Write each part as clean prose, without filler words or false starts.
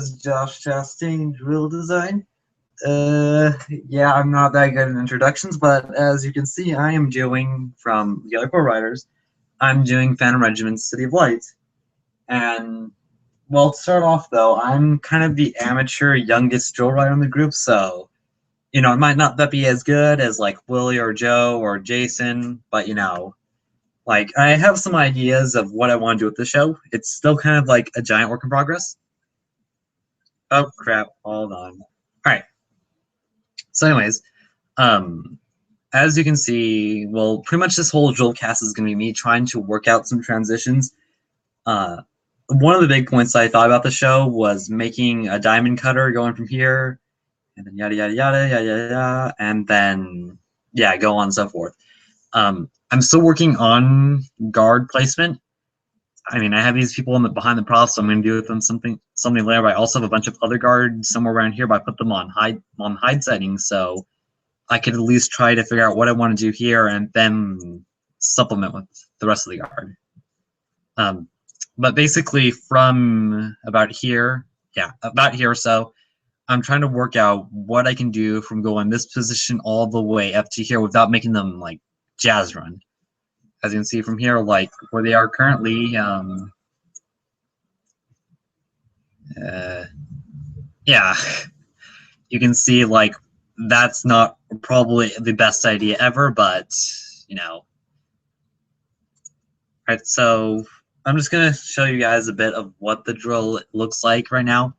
is Josh Chastain, Drill Design. Yeah, I'm not that good at introductions, but as you can see, I am doing, from the other co-writers, I'm doing Phantom Regiment's City of Light. And, well, to start off, though, I'm kind of the amateur youngest drill writer in the group, so, it might not be as good as, like, Willie or Joe or Jason, but, I have some ideas of what I want to do with the show. It's still kind of like a giant work in progress. Oh, crap. Hold on. All right. So anyways, as you can see, well, pretty much this whole Drillcast is going to be me trying to work out some transitions. One of the big points I thought about the show was making a diamond cutter going from here, and then yada, yada, yada, yada, yada, and then, yeah, go on and so forth. I'm still working on guard placement. I mean, I have these people behind the props, so I'm going to do with them something later. But I also have a bunch of other guards somewhere around here, but I put them on hide settings, so I could at least try to figure out what I want to do here and then supplement with the rest of the guard. But basically, from about here or so, I'm trying to work out what I can do from going this position all the way up to here without making them like jazz run. As you can see from here, like where they are currently, yeah, you can see like that's not probably the best idea ever, but Alright, so I'm just gonna show you guys a bit of what the drill looks like right now,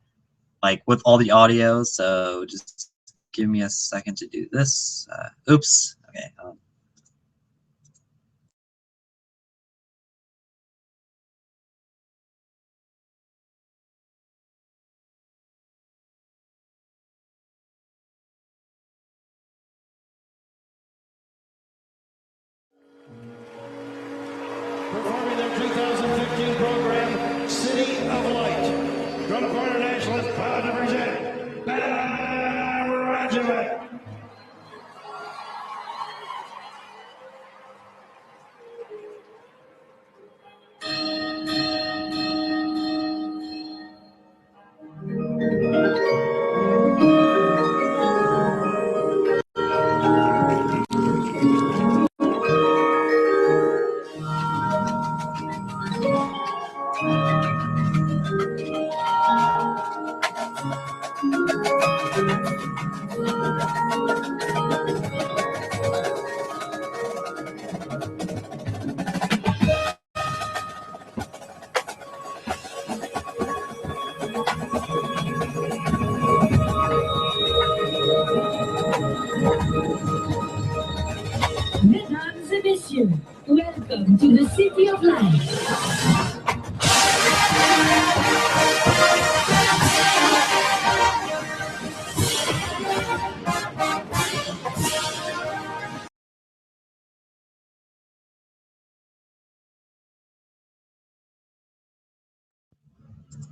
like with all the audio. So just give me a second to do this. Oops. Okay. Performing their 2015 program, City of Light. Drum Corps National is proud to present Phantom Regiment. Mesdames et messieurs, welcome to the City of Light.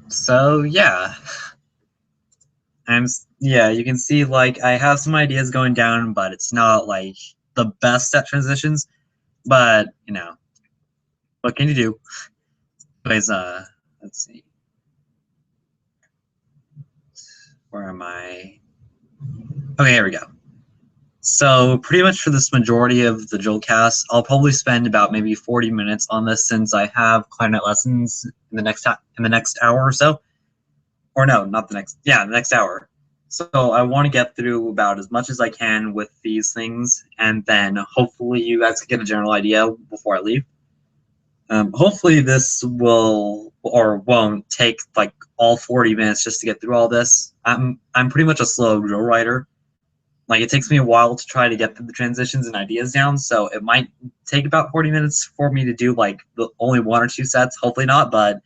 So yeah, you can see like I have some ideas going down, but it's not like the best at transitions. But what can you do? Anyways, let's see. Where am I? Okay, here we go. So pretty much for this majority of the Drillcast, I'll probably spend about maybe 40 minutes on this since I have clarinet lessons in the next hour or so. Or no, not the next hour. So I want to get through about as much as I can with these things, and then hopefully you guys can get a general idea before I leave. Hopefully this will or won't take like all 40 minutes just to get through all this. I'm pretty much a slow drill writer. Like it takes me a while to try to get the transitions and ideas down, so it might take about 40 minutes for me to do like only 1 or 2 sets. Hopefully not, but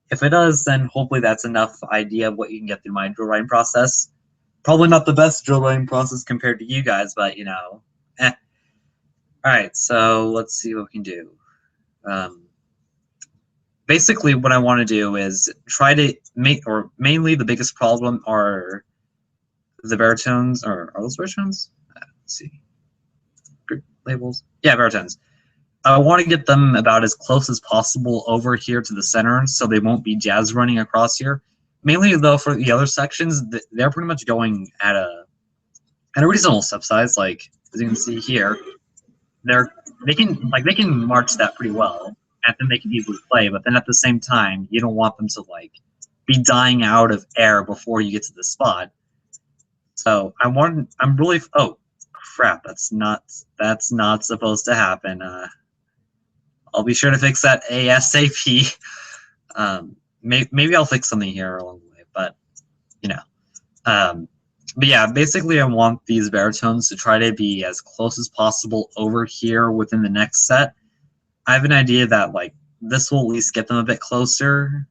if it does, then hopefully that's enough idea of what you can get through my drill writing process. Probably not the best drill writing process compared to you guys, but eh. Alright, so let's see what we can do. Basically what I want to do is try to make, or mainly the biggest problem are the baritones, or are those baritones? Let's see. Group labels? Yeah, baritones. I want to get them about as close as possible over here to the center so they won't be jazz running across here. mainly though for the other sections, they're pretty much going at a reasonable step size. Like as you can see here, they can march that pretty well, and then they can easily play. But then at the same time, you don't want them to like be dying out of air before you get to the spot. So I'm really. Oh crap! That's not supposed to happen. I'll be sure to fix that ASAP. Maybe I'll fix something here along the way, but you know. But yeah, basically I want these baritones to try to be as close as possible over here within the next set. I have an idea that like this will at least get them a bit closer.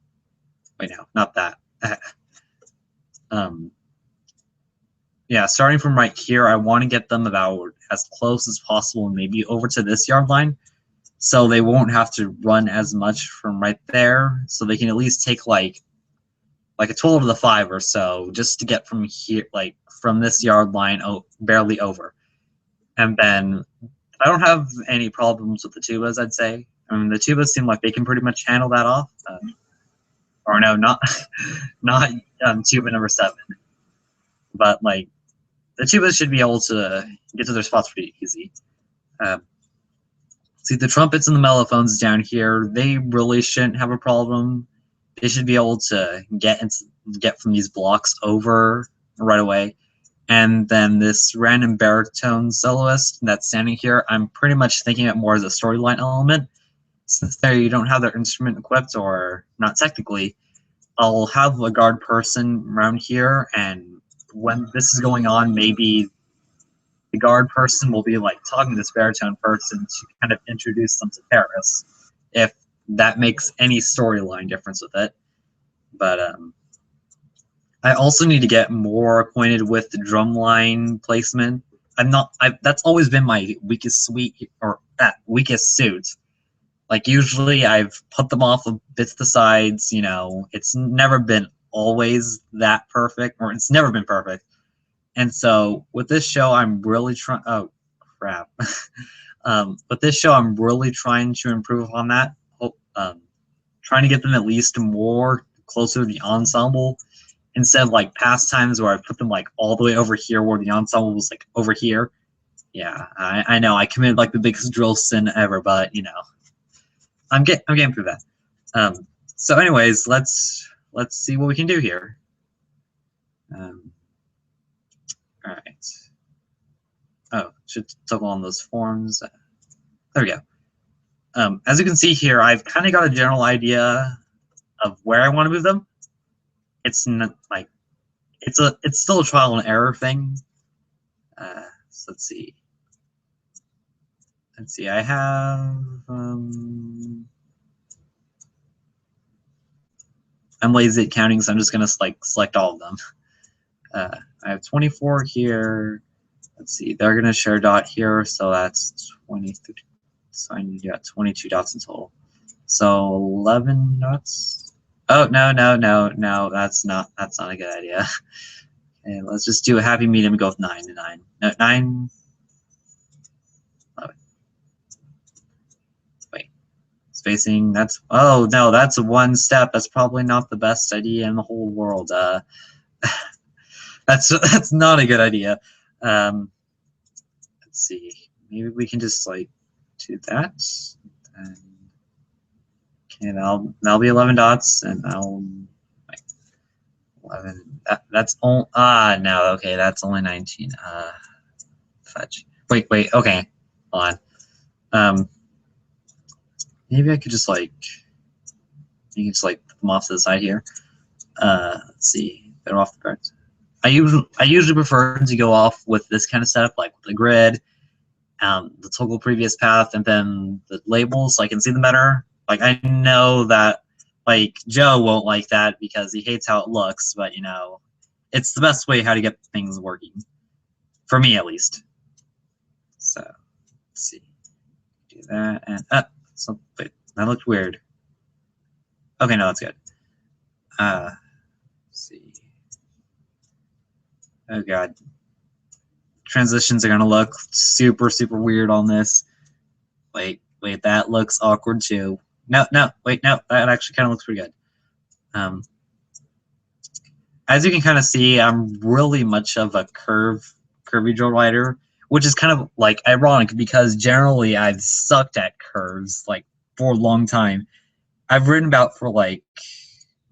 Wait, no, not that. Yeah, starting from right here, I want to get them about as close as possible, maybe over to this yard line, so they won't have to run as much from right there, so they can at least take like a 12 to the 5 or so, just to get from here, like from this yard line, barely over. And then I don't have any problems with the tubas, I'd say. I mean, the tubas seem like they can pretty much handle that off. Or no, not tuba number 7. But like the tubas should be able to get to their spots pretty easy. See, the trumpets and the mellophones down here, they really shouldn't have a problem. They should be able to get from these blocks over right away. And then this random baritone soloist that's standing here, I'm pretty much thinking it more as a storyline element. Since you don't have their instrument equipped, or not technically, I'll have a guard person around here, and when this is going on, maybe the guard person will be like talking to this baritone person to kind of introduce them to Paris, if that makes any storyline difference with it. But I also need to get more acquainted with the drumline placement. That's always been my weakest suit. Like usually I've put them off a bit to the sides, you know, it's never been always that perfect, or it's never been perfect. And so with this show, I'm really trying, oh crap. With this show, I'm really trying to improve on that. Trying to get them at least more closer to the ensemble, instead of like past times where I put them like all the way over here where the ensemble was like over here. Yeah, I know I committed like the biggest drill sin ever, but you know, I'm getting through that. So anyways, let's see what we can do here. All right. Oh, should toggle on those forms. There we go. As you can see here, I've kind of got a general idea of where I want to move them. It's not like it's still a trial and error thing. So let's see. Let's see. I have I'm lazy at counting, so I'm just gonna like select all of them. I have 24 here. Let's see. They're gonna share a dot here, so that's 23. So I need to get 22 dots in total. So 11 dots. Oh no, that's not a good idea. Okay, let's just do a happy medium and go with 9 and 9. No, 9. 11. Wait. Spacing, that's oh no, that's one step. That's probably not the best idea in the whole world. That's not a good idea. Let's see. Maybe we can just like do that. And, okay, that'll be 11 dots, and I'll like 11. That's all. No. Okay, that's only 19. Fudge. Wait. Okay, hold on. Maybe I could just like you can just like put them off to the side here. Let's see. They're off the cards. I usually prefer to go off with this kind of setup, like with the grid, the toggle previous path, and then the labels, so I can see them better. Like I know that like Joe won't like that because he hates how it looks, but you know, it's the best way how to get things working, for me at least. So let's see, do that, and so wait, that looked weird. Okay, no, that's good. Let's see. Oh god. Transitions are gonna look super weird on this. Wait, that looks awkward too. No, wait, no, that actually kind of looks pretty good. as you can kind of see, I'm really much of a curvy drill writer, which is kind of like ironic because generally I've sucked at curves like for a long time. I've written about for like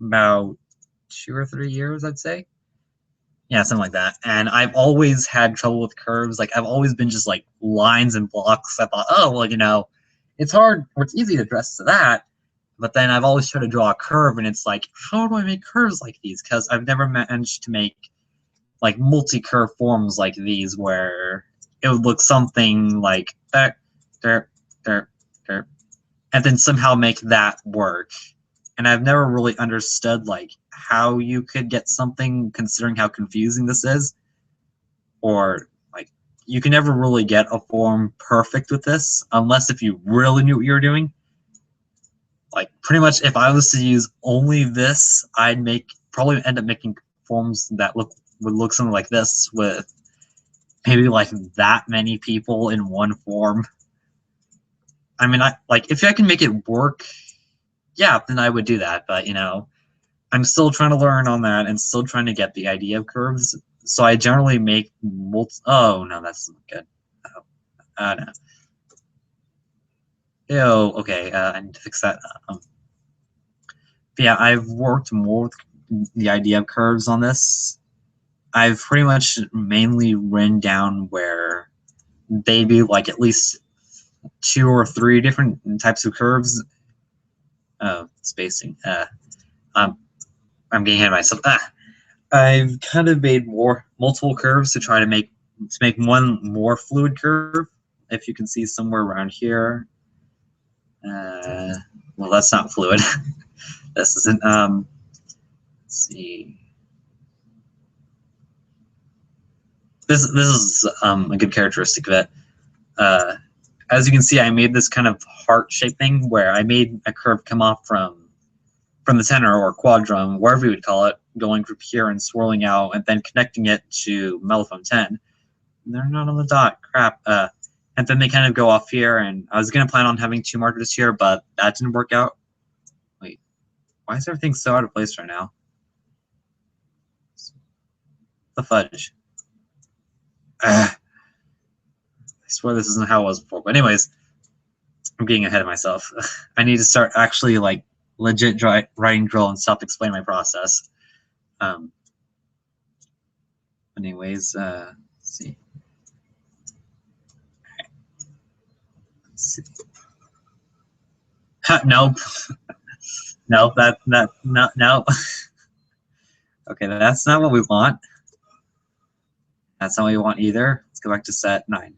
about 2 or 3 years, I'd say. Yeah, something like that. And I've always had trouble with curves. Like I've always been just like lines and blocks. I thought, oh well, you know, it's hard or it's easy to dress to that. But then I've always tried to draw a curve, and it's like, how do I make curves like these? Because I've never managed to make like multi-curve forms like these where it would look something like that, there, there, there, and then somehow make that work. And I've never really understood like how you could get something considering how confusing this is, or like you can never really get a form perfect with this unless if you really knew what you were doing. Like pretty much if I was to use only this, I'd probably end up making forms that would look something like this with maybe like that many people in one form. I mean, if I can make it work, yeah, then I would do that. But you know, I'm still trying to learn on that and still trying to get the idea of curves. So I generally make oh no, that's not good. Oh, no. Ew, okay, I need to fix that. Yeah, I've worked more with the idea of curves on this. I've pretty much mainly written down where they be like at least 2 or 3 different types of curves. Spacing. I'm getting ahead of myself. I've kind of made multiple curves to try to make one more fluid curve. If you can see somewhere around here. Well, that's not fluid. This isn't. Let's see. This is a good characteristic of it. As you can see, I made this kind of heart-shaped thing where I made a curve come off from the tenor or quadrum, wherever you would call it, going from here and swirling out, and then connecting it to mellophone 10. They're not on the dot. Crap. And then they kind of go off here, and I was going to plan on having 2 markers here, but that didn't work out. Wait, why is everything so out of place right now? The fudge. I swear this isn't how it was before. But anyways, I'm getting ahead of myself. I need to start actually like legit writing drill and stop explaining my process. Anyways, let's see. Let's see. Nope. Nope. No. Okay, that's not what we want. That's not what we want either. Let's go back to set 9.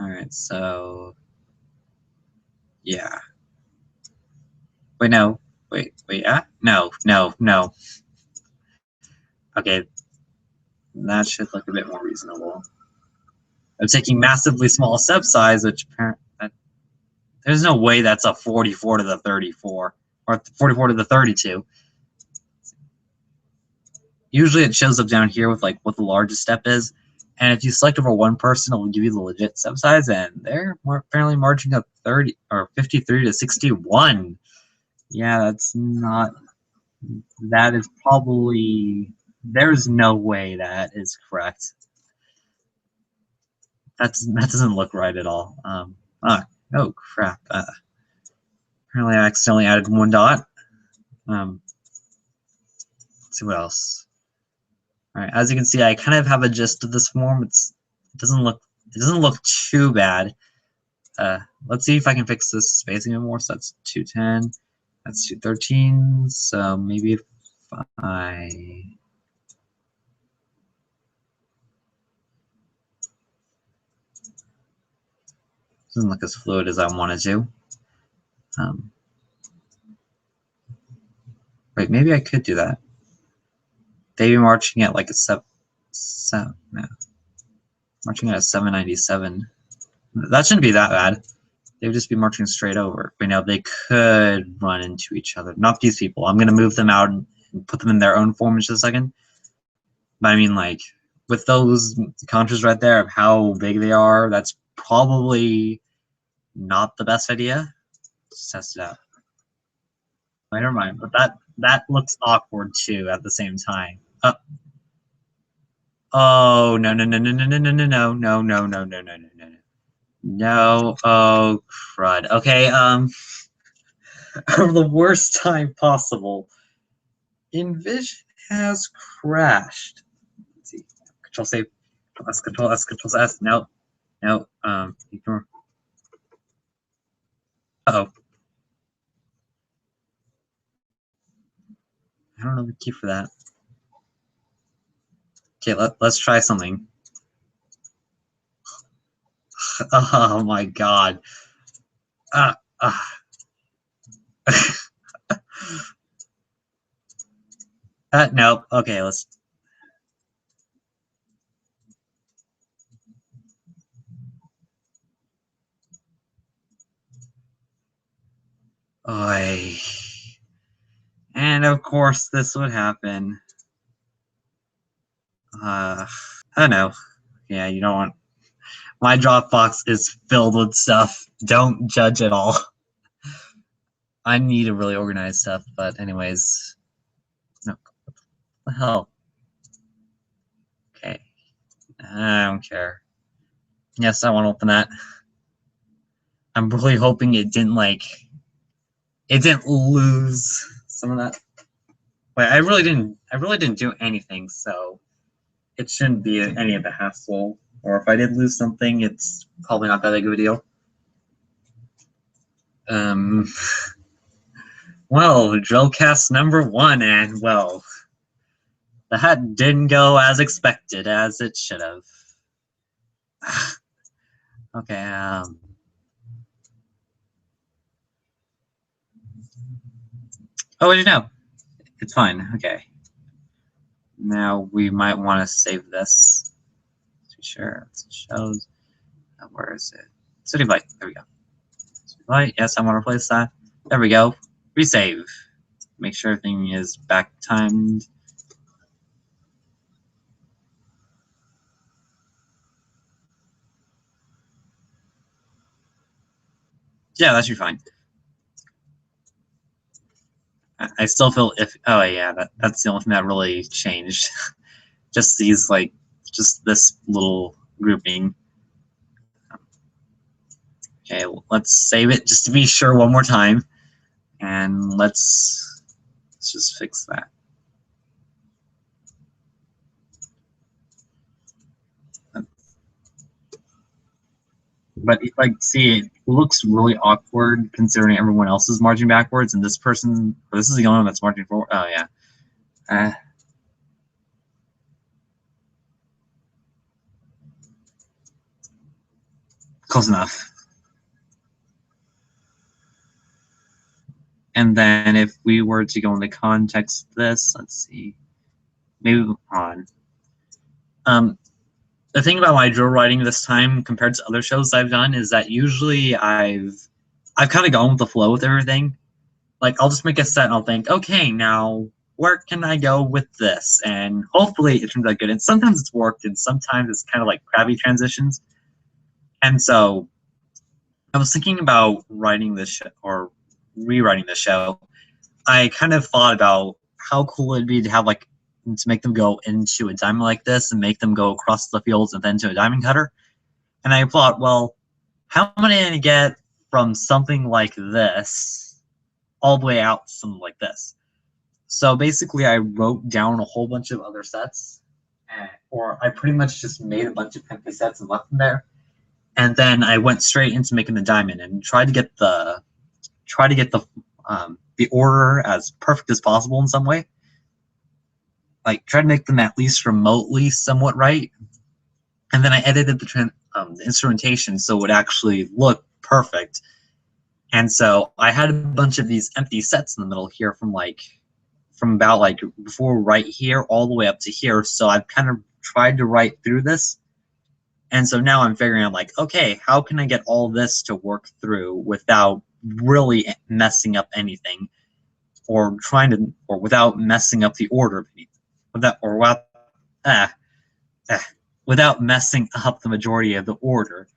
All right, so yeah. Wait, no. Wait, yeah? No. Okay, that should look a bit more reasonable. I'm taking massively small step size, which there's no way that's a 44 to the 34 or 44 to the 32. Usually it shows up down here with like what the largest step is, and if you select over one person, it will give you the legit step size, and they're apparently marching up 30 or 53 to 61. Yeah, that's not. That is probably. There's no way that is correct. That doesn't look right at all. Oh crap. Apparently I accidentally added 1 dot. Let's see what else. All right, as you can see, I kind of have a gist of this form. It doesn't look too bad. Let's see if I can fix this spacing a bit more. So that's 210. That's 213. So maybe if I doesn't look as fluid as I wanted to. Wait, maybe I could do that. They'd be marching at like a marching at a 797. That shouldn't be that bad. They would just be marching straight over. But now they could run into each other. Not these people. I'm gonna move them out and put them in their own form in just a second. But I mean, like with those contours right there of how big they are, that's probably not the best idea. Let's test it out. Never mind. But that looks awkward too at the same time. Oh no no no no no no no no no no no no no no no no no. Oh crud. Okay, the worst time possible. Envision has crashed. Let's see. Control save. Control S, Control S, Control S. No. No. Ignore. Uh-oh. I don't know the key for that. Okay, let's try something. Oh my god. Nope. Okay, let's. Oy. And of course, this would happen. I don't know. Yeah, you don't want. My Dropbox is filled with stuff. Don't judge at all. I need to really organize stuff, but anyways. No. What the hell? Okay. I don't care. Yes, I want to open that. I'm really hoping it didn't it didn't lose some of that. But I really didn't do anything, so it shouldn't be any of the hassle. Or if I did lose something, it's probably not that big of a deal. Well, Drillcast #1, and well, that didn't go as expected as it should have. Okay, oh, what do you know? It's fine, okay. Now we might want to save this. To share, it shows. Where is it? City Light, there we go. City Light, yes, I want to replace that. There we go. Resave. Make sure everything is back timed. Yeah, that should be fine. I still feel oh yeah, that's the only thing that really changed. Just these just this little grouping. Okay, let's save it just to be sure one more time, and let's just fix that. But see, it looks really awkward considering everyone else is marching backwards, and this is the only one that's marching forward. Oh yeah. Close enough. And then if we were to go into context this, let's see, maybe on. The thing about my drill writing this time compared to other shows I've done is that usually I've kind of gone with the flow with everything. Like I'll just make a set and I'll think, okay, now where can I go with this? And hopefully it turns out good. And sometimes it's worked, and sometimes it's kind of like crabby transitions. And so I was thinking about writing this show or rewriting the show. I kind of thought about how cool it'd be to have to make them go into a diamond like this and make them go across the fields and then to a diamond cutter. And I thought, well, how am I going to get from something like this all the way out to something like this? So basically I wrote down a whole bunch of other sets, or I pretty much just made a bunch of empty sets and left them there. And then I went straight into making the diamond and tried to get the order as perfect as possible in some way. Like try to make them at least remotely somewhat right. And then I edited the instrumentation so it would actually look perfect. And so I had a bunch of these empty sets in the middle here from about before right here all the way up to here. So I've kind of tried to write through this. And so now I'm figuring out okay, how can I get all this to work through without really messing up anything, or without messing up the order of anything, without messing up the majority of the order.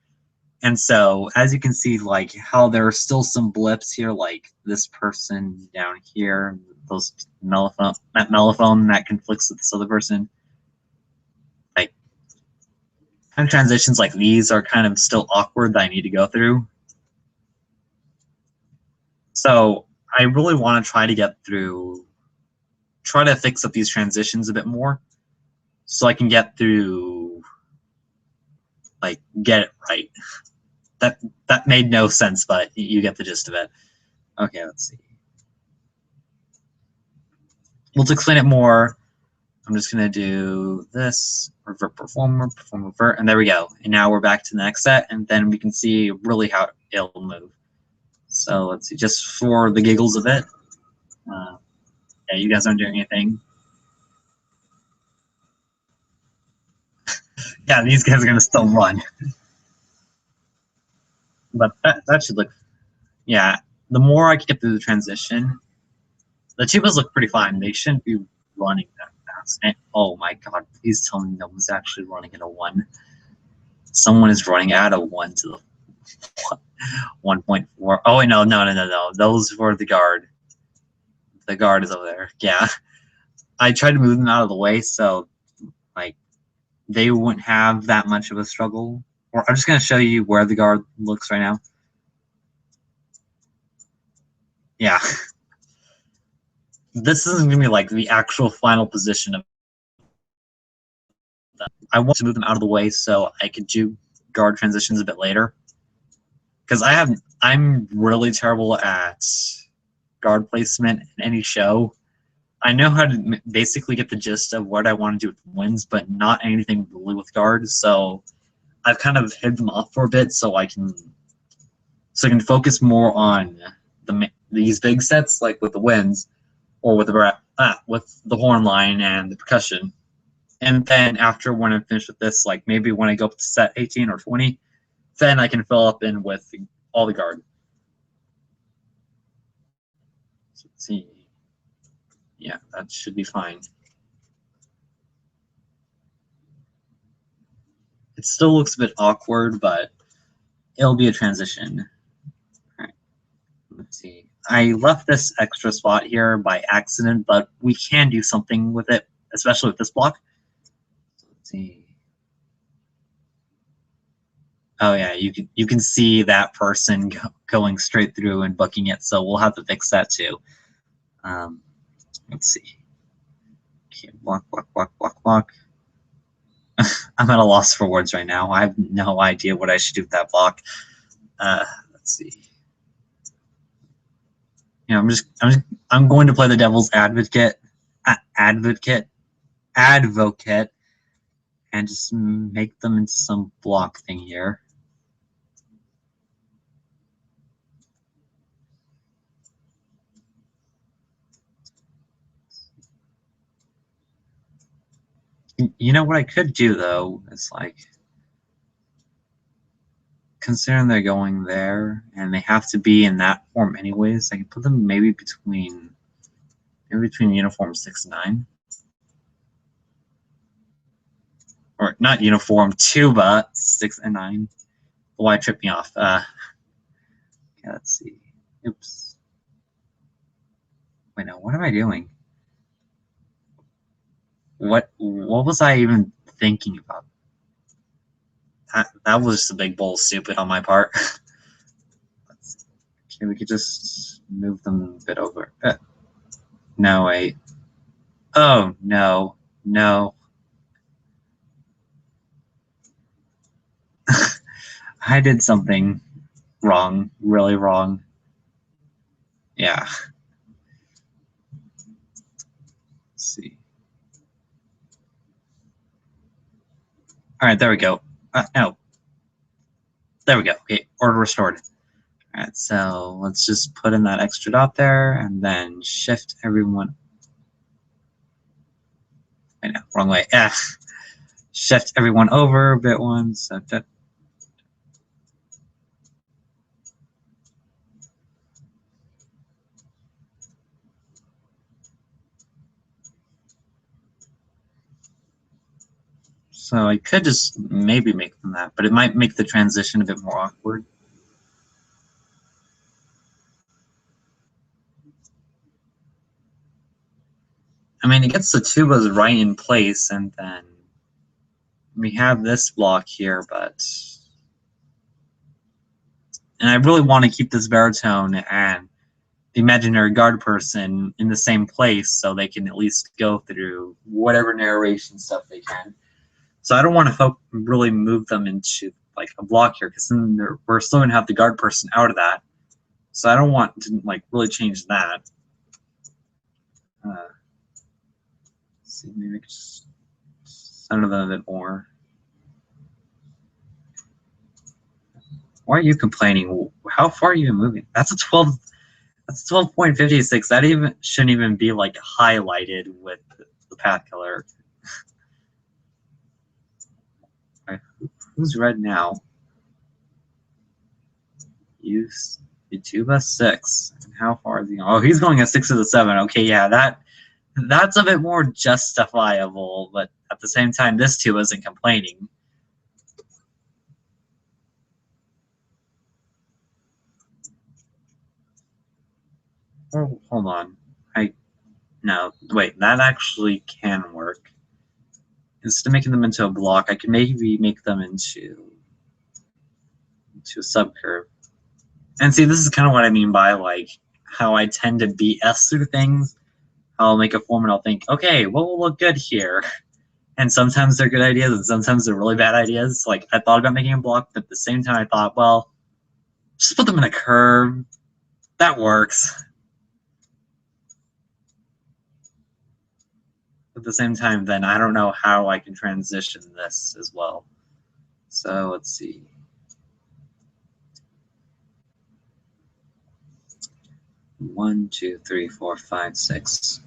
And so as you can see, how there are still some blips here, like this person down here, those mellophone that conflicts with this other person. Like, kind of transitions like these are kind of still awkward that I need to go through. So I really want to try to fix up these transitions a bit more, so I can get through, like, get it right. That made no sense, but you get the gist of it. Okay, let's see. Well, to explain it more, I'm just going to do this, revert performer, perform revert, and there we go. And now we're back to the next set, and then we can see really how it'll move. So let's see, just for the giggles of it. Yeah, you guys aren't doing anything. Yeah, these guys are going to still run. But that should look, yeah, the more I can get through the transition, the Chivas look pretty fine. They shouldn't be running that fast. And, oh my god, please tell me no one's actually running at a 1. Someone is running at a 1 to the 1.4. Oh, wait, no. Those were the guard. The guard is over there. Yeah. I tried to move them out of the way so, like, they wouldn't have that much of a struggle. Or I'm just going to show you where the guard looks right now. Yeah. This isn't going to be like the actual final position of them. I want to move them out of the way so I could do guard transitions a bit later. Because I'm really terrible at guard placement in any show. I know how to basically get the gist of what I want to do with wins, but not anything really with guards. So I've kind of hid them off for a bit so I can focus more on these big sets, like with the wins, or with the horn line and the percussion. And then after, when I'm finished with this, like maybe when I go up to set 18 or 20, then I can fill up in with all the guard. So let's see. Yeah, that should be fine. It still looks a bit awkward, but it'll be a transition. All right, let's see. I left this extra spot here by accident, but we can do something with it, especially with this block. Let's see. Oh yeah, you can see that person going straight through and booking it, so we'll have to fix that too. Let's see. Okay, block. I'm at a loss for words right now. I have no idea what I should do with that block. Let's see. You know, I'm going to play the devil's advocate, and just make them into some block thing here. You know what I could do though is, like, considering they're going there and they have to be in that form anyways, I can put them maybe between uniform 6 and 9. Or not uniform 2, but 6 and 9. Why trip me off? Okay, let's see. Oops. Wait, no, what am I doing? What was I even thinking about? That was just a big bowl of stupid on my part. Okay, we could just move them a bit over. No, wait. Oh, no. I did something wrong, really wrong. Yeah. Let's see. All right, there we go. No. There we go. Okay, order restored. All right, so let's just put in that extra dot there and then shift everyone. I know, wrong way. Shift everyone over a bit once. So I could just maybe make them that, but it might make the transition a bit more awkward. I mean, it gets the tubas right in place, and then we have this block here, but... And I really want to keep this baritone and the imaginary guard person in the same place so they can at least go through whatever narration stuff they can. So I don't want to really move them into like a block here, because then we're still gonna have the guard person out of that. So I don't want to like really change that. Let's see, maybe I could just center them a bit more. Why are you complaining? How far are you moving? That's a 12. That's 12.56. That even shouldn't even be like highlighted with the path color. Right, who's red now? YouTuber 6. And how far is he going? Oh, he's going a 6 to the 7. Okay, yeah, that's a bit more justifiable, but at the same time, this too isn't complaining. Oh, hold on. No, wait, that actually can work. Instead of making them into a block, I could maybe make them into a subcurve. And see, this is kind of what I mean by like how I tend to BS through things. I'll make a form and I'll think, okay, what will look good here? And sometimes they're good ideas and sometimes they're really bad ideas. Like I thought about making a block, but at the same time I thought, well, just put them in a curve. That works. At the same time, then I don't know how I can transition this as well. So let's see. One, two, three, four, five, 6,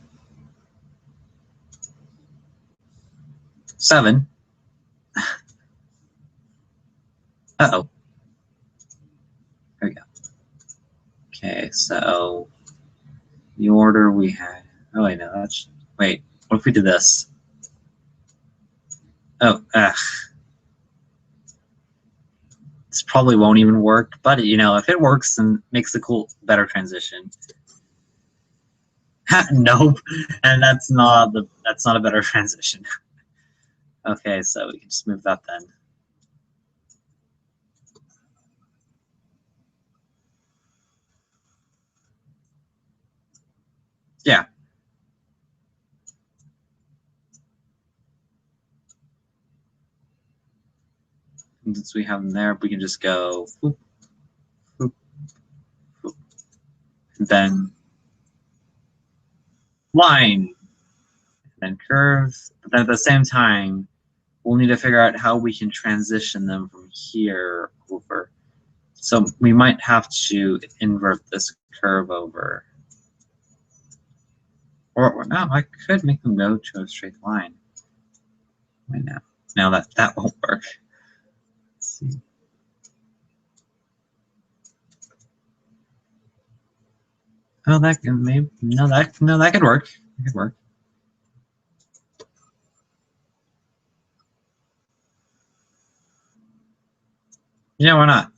7. Uh-oh. There we go. Okay, so the order we had. Oh wait, no, that's wait. What if we did this? Oh, this probably won't even work, but you know, if it works, then makes a cool, better transition. Nope, and that's not a better transition. Okay, so we can just move that then. Yeah. And since we have them there, we can just go whoop, whoop, whoop. And then line, and then curve. But then at the same time, we'll need to figure out how we can transition them from here over. So we might have to invert this curve over. Or no, I could make them go to a straight line. Right now. Now that won't work. Let's see. Oh, that can maybe that could work. That could work. Yeah, why not?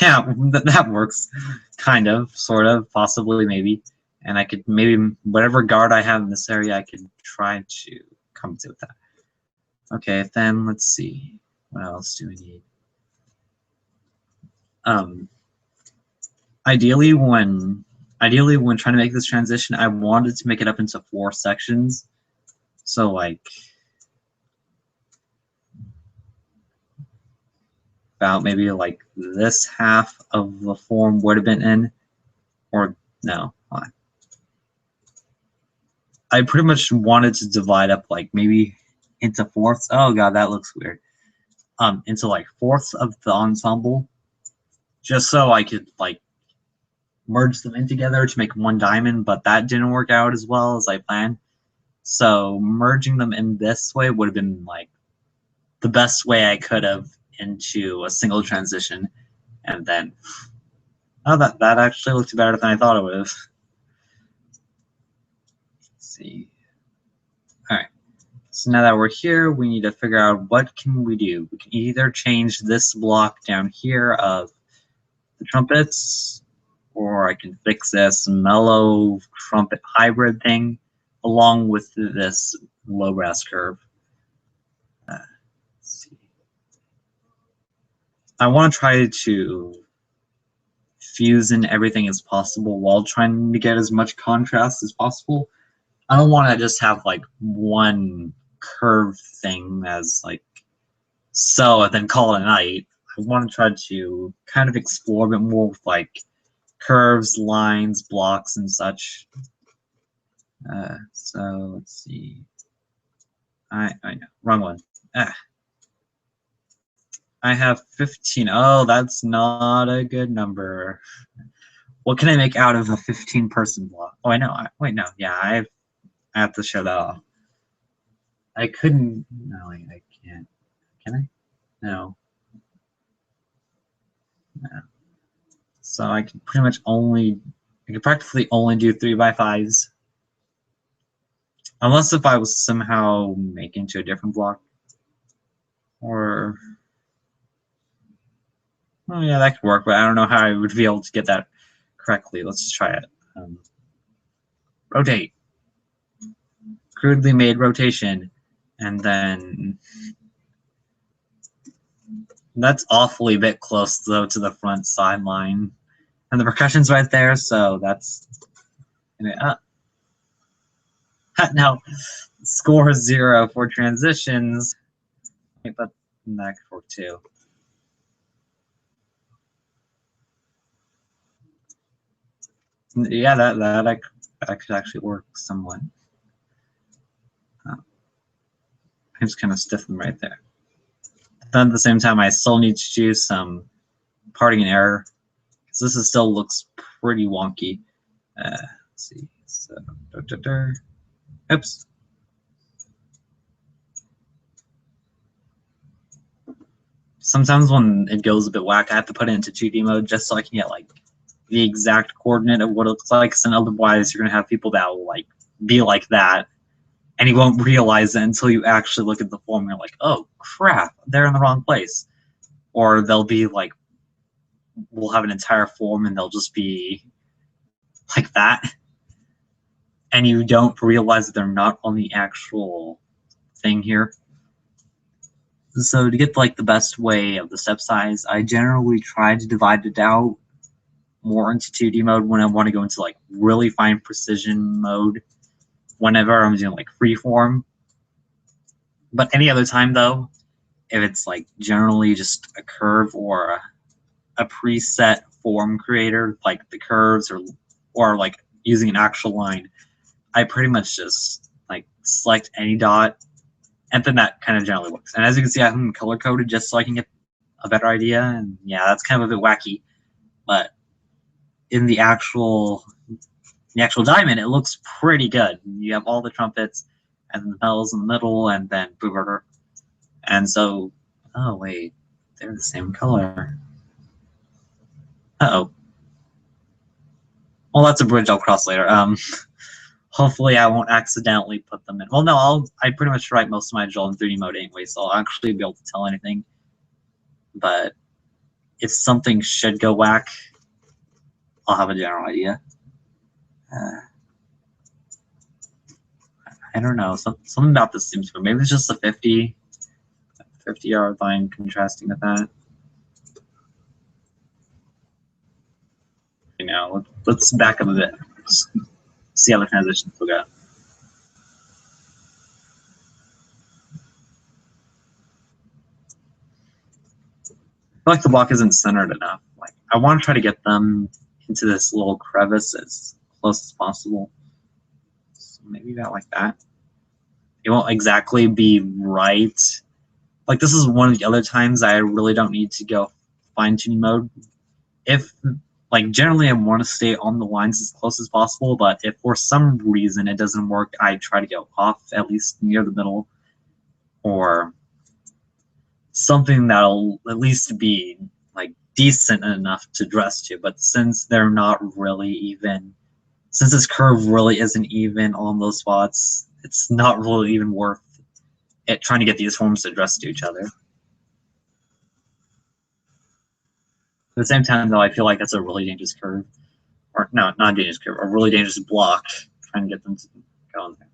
Yeah, that works. Kind of, sort of, possibly, maybe. And I could maybe whatever guard I have in this area, I could try to compensate with that. Okay, then let's see. What else do we need? Ideally, when trying to make this transition, I wanted to make it up into 4 sections. So like about maybe like this half of the form would have been in, or no. I pretty much wanted to divide up like maybe into fourths. Oh god, that looks weird. Into like fourths of the ensemble, just so I could like merge them in together to make one diamond, but that didn't work out as well as I planned. So merging them in this way would have been like the best way I could have into a single transition, and then oh, that actually looked better than I thought it would have. Let's see. All right. So now that we're here, we need to figure out what can we do. We can either change this block down here of the trumpets, or I can fix this mellow trumpet hybrid thing, along with this low brass curve. Let's see. I want to try to fuse in everything as possible while trying to get as much contrast as possible. I don't want to just have like one curve thing as like so and then call it a night. I want to try to kind of explore a bit more with like curves, lines, blocks, and such. So let's see. I know, wrong one. I have 15. Oh, that's not a good number. What can I make out of a 15-person block? Oh, I know. Wait, no. Yeah, I have to show that off. I couldn't. No, I can't. Can I? No. No. So I can pretty much only. I could practically only do 3x5s. Unless if I was somehow making to a different block. Or. Oh, yeah, that could work, but I don't know how I would be able to get that correctly. Let's just try it. Rotate. Crudely made rotation. And then that's awfully bit close, though, to the front sideline. And the percussion's right there, so that's... Now, score 0 for transitions. But that could work, too. Yeah, that could actually work somewhat. I just kind of stiff them right there. Then at the same time, I still need to do some parting and error, because this still looks pretty wonky. Let's see. So, oops. Sometimes when it goes a bit whack, I have to put it into 2D mode just so I can get like the exact coordinate of what it looks like. And otherwise, you're gonna have people that will like be like that, and you won't realize it until you actually look at the form. And you're like, oh crap, they're in the wrong place. Or they'll be like, we'll have an entire form and they'll just be like that, and you don't realize that they're not on the actual thing here. So to get like the best way of the step size, I generally try to divide it out more into 2D mode when I want to go into like really fine precision mode whenever I'm doing like freeform. But any other time though, if it's like generally just a curve or a preset form creator, like the curves or like using an actual line, I pretty much just like select any dot, and then that kind of generally works. And as you can see, I have them color coded just so I can get a better idea. And yeah, that's kind of a bit wacky, but in the actual diamond, it looks pretty good. You have all the trumpets and the bells in the middle, and then booger. And so, oh wait, they're the same color. Uh-oh. Well, that's a bridge I'll cross later. Hopefully I won't accidentally put them in. Well, no, I pretty much write most of my drill in 3D mode anyway, so I'll actually be able to tell anything. But if something should go whack, I'll have a general idea. I don't know. Something about this seems good. Maybe it's just a 50-yard line contrasting with that. You know, let's back up a bit. Just see how the transitions will go. I feel like the block isn't centered enough. Like I want to try to get them into this little crevice as close as possible. So maybe about like that. It won't exactly be right. Like this is one of the other times I really don't need to go fine-tuning mode. If like generally I want to stay on the lines as close as possible, but if for some reason it doesn't work, I try to go off at least near the middle, or something that'll at least be like decent enough to dress to. But since they're not really even, since this curve really isn't even on those spots, it's not really even worth it trying to get these forms to dress to each other. At the same time, though, I feel like that's a really dangerous curve. Or, no, not a dangerous curve, a really dangerous block, trying to get them to go in there.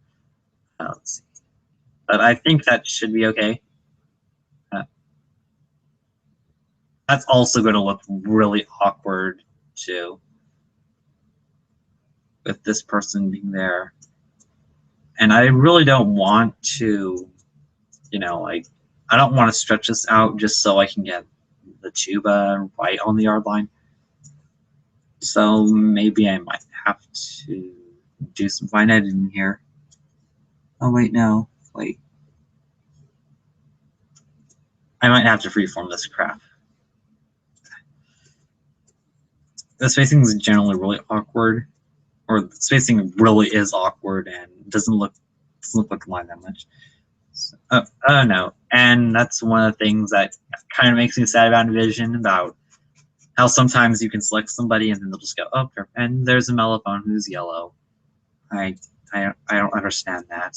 Let's see. But I think that should be okay. That's also going to look really awkward too, with this person being there. And I really don't want to, you know, like, I don't want to stretch this out just so I can get the tuba right on the yard line. So maybe I might have to do some fine editing here. Oh, wait, no. Wait. I might have to freeform this crap. The spacing is generally really awkward, or the spacing really is awkward and doesn't look like a line that much. So, oh no, and that's one of the things that kind of makes me sad about Envision, about how sometimes you can select somebody and then they'll just go, oh, and there's a mellophone who's yellow. I don't understand that.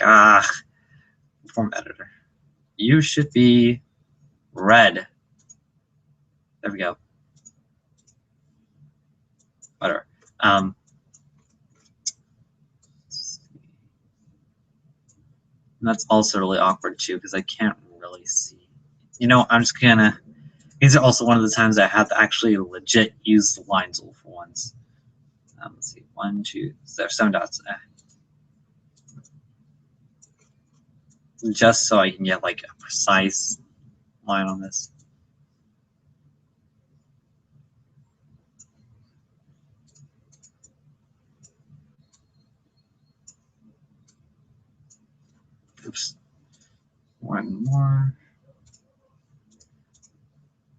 Ah, form editor. You should be red. There we go. Whatever. That's also really awkward too, because I can't really see. You know, I'm just gonna. These are also one of the times I have to actually legit use the line tool for once. Let's see, 1, 2, there's 7 dots. Just so I can get like a precise line on this. Oops. One more.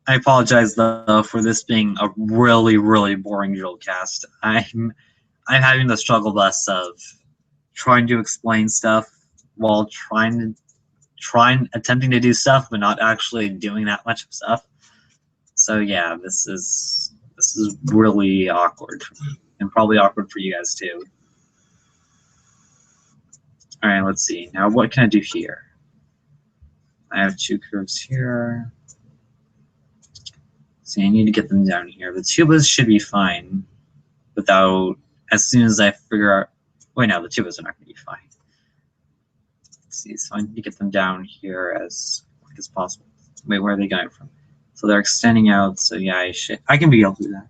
I apologize though for this being a really, really boring Drillcast. I'm having the struggle bus of trying to explain stuff while attempting to do stuff but not actually doing that much stuff. So yeah, this is really awkward, and probably awkward for you guys too. All right, let's see. Now what can I do here? I have 2 curves here. See, I need to get them down here. The tubas should be fine without, as soon as I figure out, wait, no, the tubas are not going to be fine. Let's see, so I need to get them down here as quick as possible. Wait, where are they going from? So they're extending out, so yeah, I can be able to do that.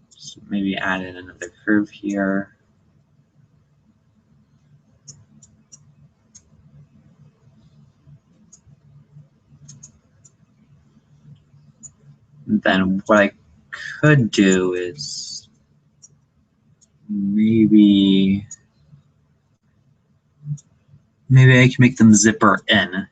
So maybe add in another curve here. And then what I could do is maybe I can make them zipper in.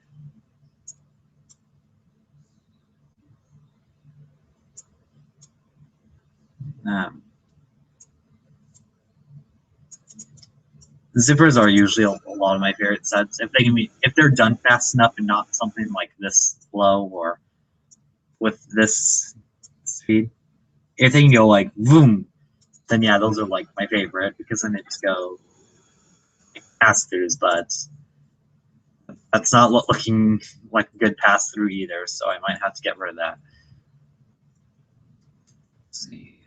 Zippers are usually a lot of my favorite sets if they're done fast enough and not something like this slow or with this speed. If they can go like boom, then yeah, those are like my favorite because then it just go pass throughs, but that's not looking like a good pass through either, so I might have to get rid of that. Let's see.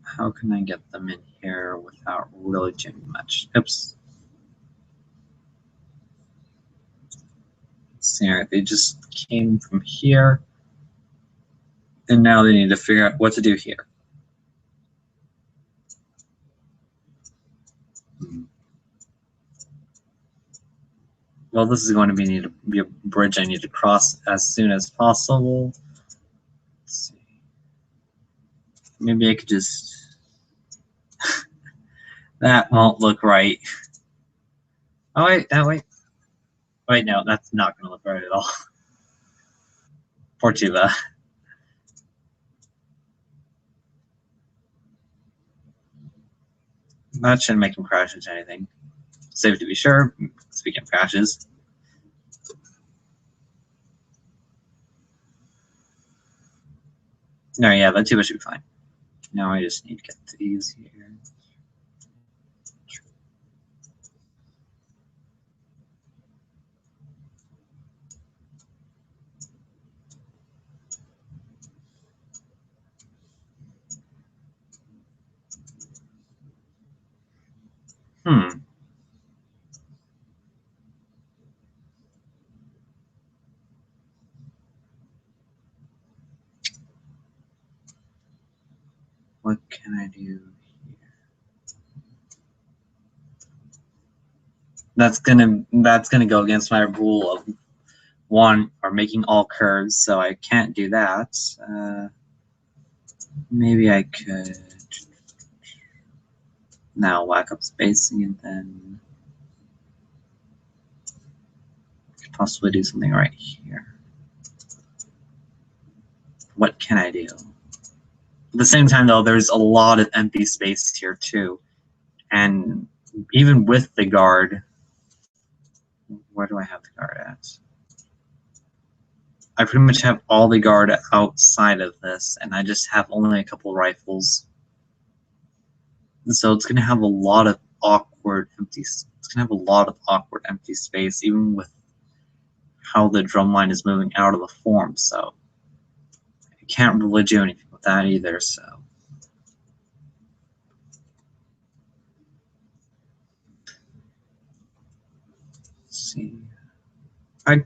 How can I get them in here without really doing much? Oops. Let's see, they just came from here, and now they need to figure out what to do here. Well, this is going to be a bridge I need to cross as soon as possible. Let's see. Maybe I could just... that won't look right. Oh, wait, wait. Wait, no, that's not going to look right at all. Poor tuba. That shouldn't make him crash into anything. Safe to be sure, speaking of crashes. No, yeah, that tuba should be fine. Now I just need to get these here. what can I do here? That's gonna go against my rule of one or making all curves, so I can't do that. Maybe I could now whack up spacing and then could possibly do something right here. What can I do? At the same time, though, there's a lot of empty space here too, and even with the guard, where do I have the guard at? I pretty much have all the guard outside of this, and I just have only a couple rifles. So it's going to have a lot of awkward empty. It's going to have a lot of awkward empty space, even with how the drum line is moving out of the form. So I can't really do anything with that either. So let's see. Okay,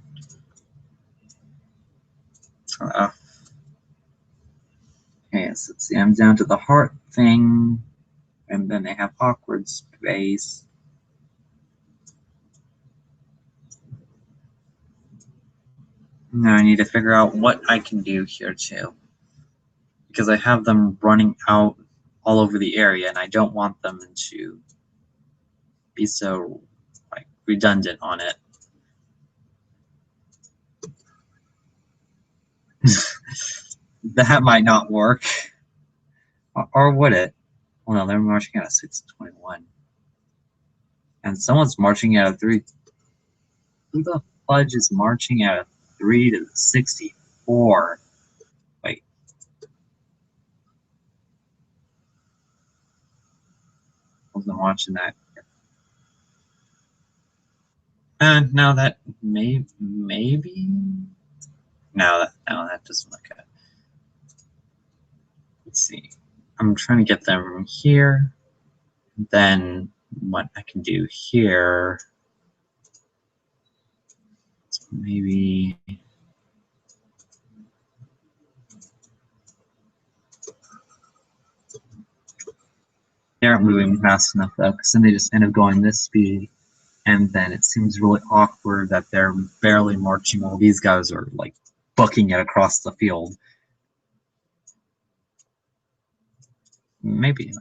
so let's see. I'm down to the heart thing, and then they have awkward space. Now I need to figure out what I can do here too, because I have them running out all over the area, and I don't want them to be so like redundant on it. That might not work, or would it? Well, no, they're marching out of 621, and someone's marching out of 3. Who the fudge is marching out of 3 to 64? Wait. I wasn't watching that. No, that maybe. No, that doesn't look good. Let's see. I'm trying to get them from here. Then what I can do here. Maybe. They aren't moving fast enough though, because then they just end up going this speed, and then it seems really awkward that they're barely marching while these guys are like booking it across the field. Maybe.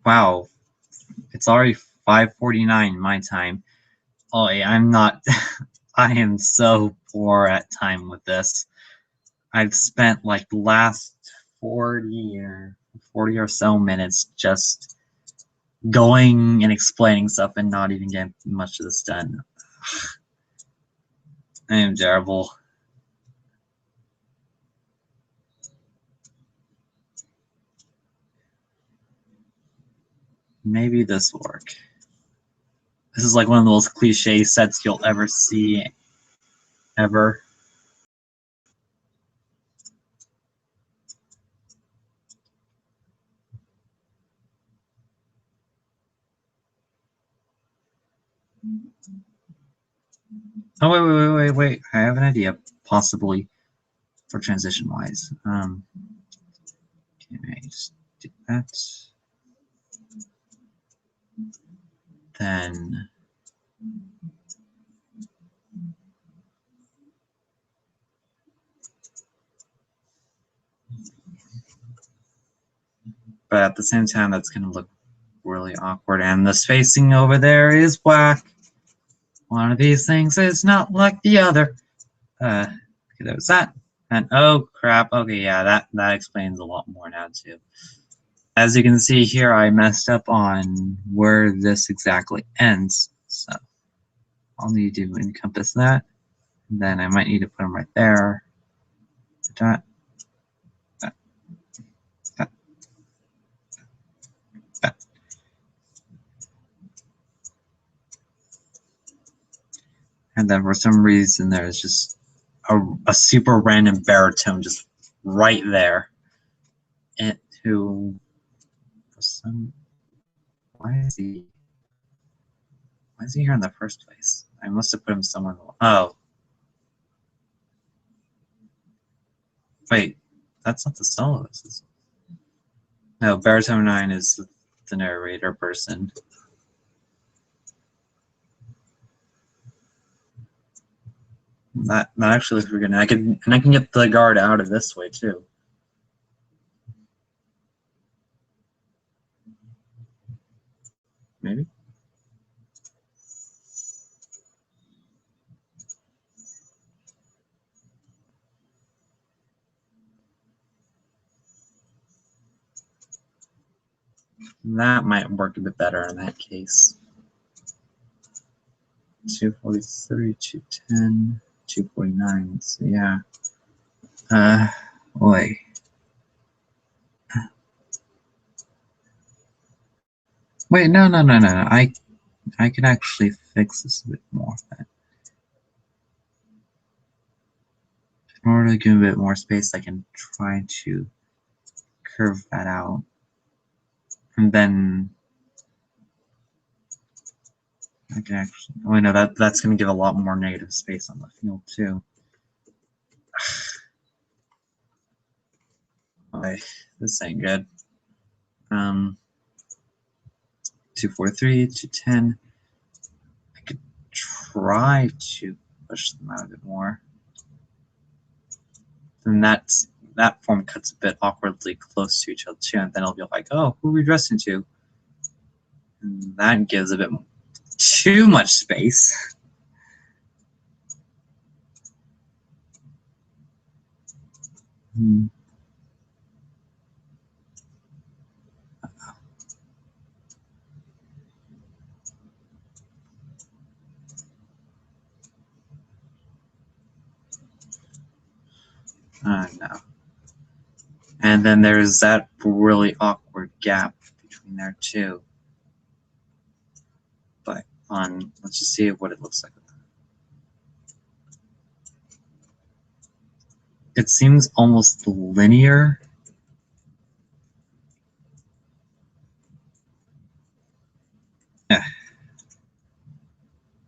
Wow, it's already 5:49 my time. Oh, yeah, I'm not. I am so poor at time with this. I've spent like the last 40 or so minutes just going and explaining stuff and not even getting much of this done. I am terrible. Maybe this will work. This is like one of the most cliche sets you'll ever see, ever. Oh, wait. I have an idea, possibly, for transition-wise. Can I just do that? Then but at the same time, that's going to look really awkward. And the spacing over there is whack. One of these things is not like the other. Okay, there was that. And oh crap. Okay, yeah, that explains a lot more now too. As you can see here, I messed up on where this exactly ends. So I'll need to encompass that. And then I might need to put them right there. That. And then for some reason there's just a super random baritone just right there. who, for some, why is he here in the first place? I must have put him somewhere. Oh. Wait, that's not the soloist. Is it? No, Baritone 9 is the narrator person. That actually looks pretty good. And I can get the guard out of this way too. Maybe. That might work a bit better in that case. 243, 210, 249. So yeah. Boy. Wait, no. I can actually fix this a bit more. In order to give a bit more space, I can try to curve that out. And then I can actually, oh no, that's going to give a lot more negative space on the field too. Boy, this ain't good. 243, 210. I could try to push them out a bit more. And that form cuts a bit awkwardly close to each other too, and then it'll be like, oh, who are we dressing to? And that gives a bit too much space. No. And then there's that really awkward gap between there too. But let's just see what it looks like. It seems almost linear. Yeah.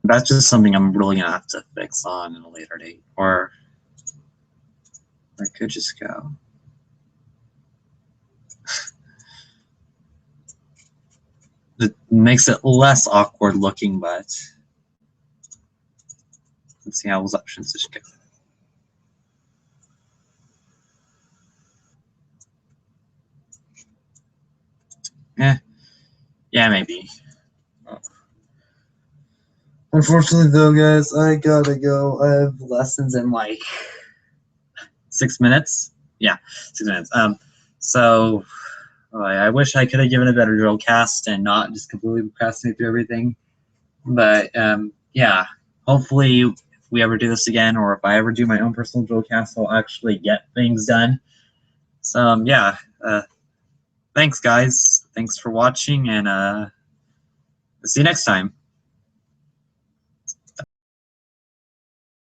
That's just something I'm really gonna have to fix on in a later date, or I could just go. It makes it less awkward looking, but let's see how those options just go. Yeah, maybe. Unfortunately, though, guys, I gotta go. I have lessons in like 6 minutes. Yeah, 6 minutes. So I wish I could have given a better drill cast and not just completely procrastinate through everything. But yeah, hopefully, if we ever do this again, or if I ever do my own personal drill cast, I'll actually get things done. So yeah, thanks, guys. Thanks for watching, and see you next time.